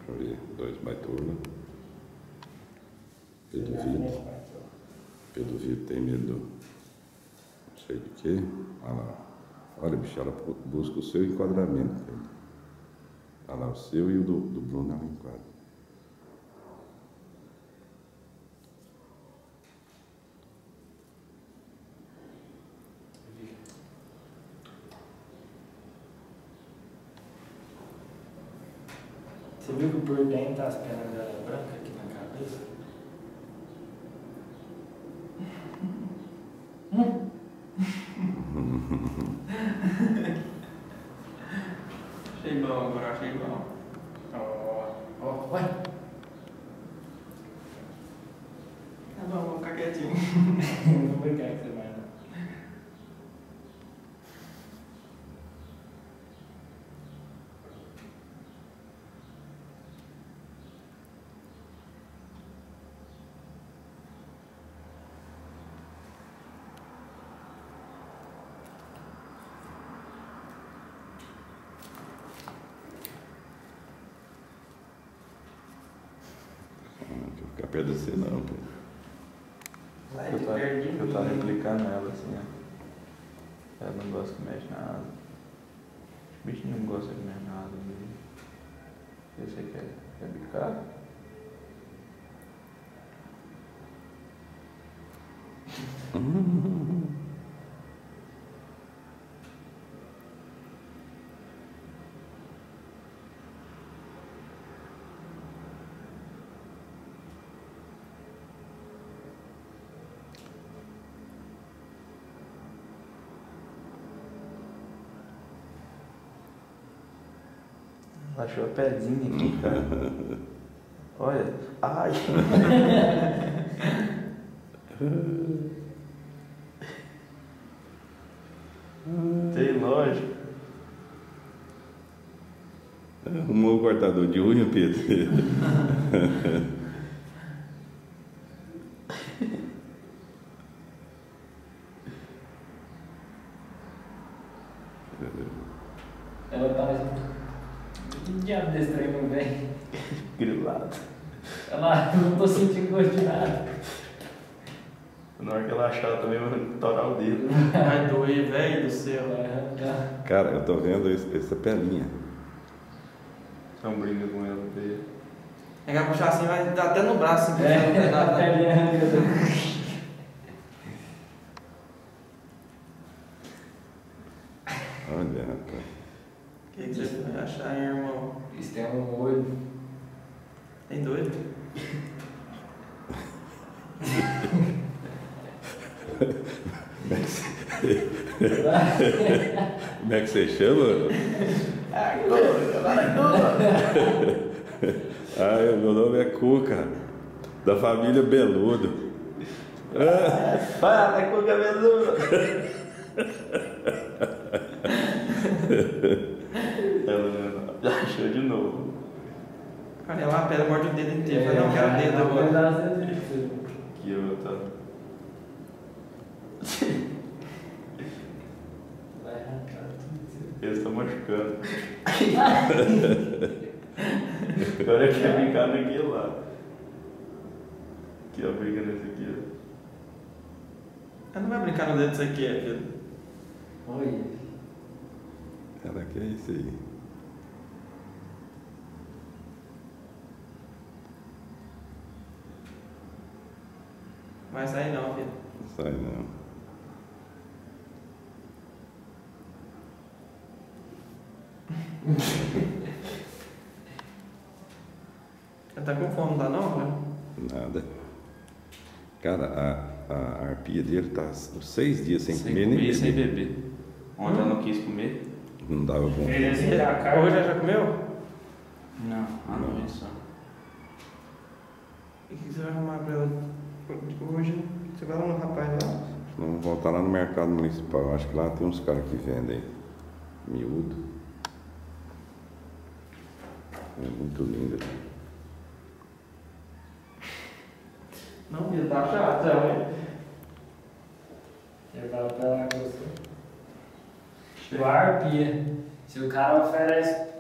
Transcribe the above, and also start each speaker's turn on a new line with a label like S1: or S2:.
S1: Deixa eu ver. 2 baitola. Pedro Vitor tem medo do... Não sei de quê. Olha lá. Olha, bicho, ela busca o seu enquadramento. Olha lá, o seu e o do Bruno ela enquadra.
S2: Você viu que por dentro as pernas dela é branca aqui na cabeça?
S3: Achei bom agora, achei bom.
S2: Ó, vai!
S3: Tá bom, vou ficar quietinho.
S2: Não brincar que você vai, não.
S1: Não quero ficar perto de você não, pô.
S3: Vai de pertinho.
S4: Eu tava replicando ela assim, ó. Ela não gosta que mexe na asa. O bicho nenhum gosta que mexe na asa dele. Você quer bicar? Ela achou a pedrinha aqui, cara. Olha. Ai! Tem lógico.
S1: Arrumou o cortador de unha, Pedro.
S2: Ela tá assim. Que diabo desse trem não vem?
S4: Grilado.
S2: Ela não tô sentindo gosto de nada.
S4: Na hora que ela achar, ela também vai torar o dedo.
S3: Vai doer, velho do céu.
S2: Vai arrancar.
S1: Cara, eu tô vendo essa pelinha.
S4: Não briga com ela, veio.
S3: É que vai puxar assim, vai dar até no braço, assim, puxando,
S2: É,
S3: vai
S2: a
S3: dar.
S2: pelinha arranca.
S1: Olha, rapaz.
S3: O que você vai achar, hein, irmão?
S2: Isso tem um olho.
S3: Tem doido?
S1: Como é que você chama? Ah, meu nome é Cuca, da família Beludo.
S4: Fala com o cabeludo! Ela já achou de novo.
S3: Olha lá, a pedra morde o dedo inteiro. Eu falei, não, quero o dedo agora.
S4: Aqui eu tô.
S2: Vai arrancar tudo.
S4: Eles estão machucando. Agora eu quero brincar naquele lá. Aqui, ó, briga nesse aqui, ó.
S3: Ela não vai brincar no dedo disso aqui, filho.
S2: Olha.
S1: Ela que é isso aí.
S3: Vai sair não, filho.
S1: Não sai não.
S3: Ela tá com fome, não tá não, cara?
S1: Nada. Cara, a arpia dele tá uns 6 dias sem comer nem
S4: sem
S1: beber.
S4: beber. Ontem ela não quis comer?
S1: Não dava bom.
S2: Esse da carne.
S3: Hoje ela já comeu?
S4: Não, à noite só.
S3: E o que você vai arrumar pra ela hoje? Você vai lá no rapaz lá?
S1: Vamos voltar lá no mercado municipal. Acho que lá tem uns caras que vendem miúdo. É muito lindo.
S3: Não, filho, tá chato, hein?
S2: Eu falo pra ela, gostou. O arpia. Se o cara oferece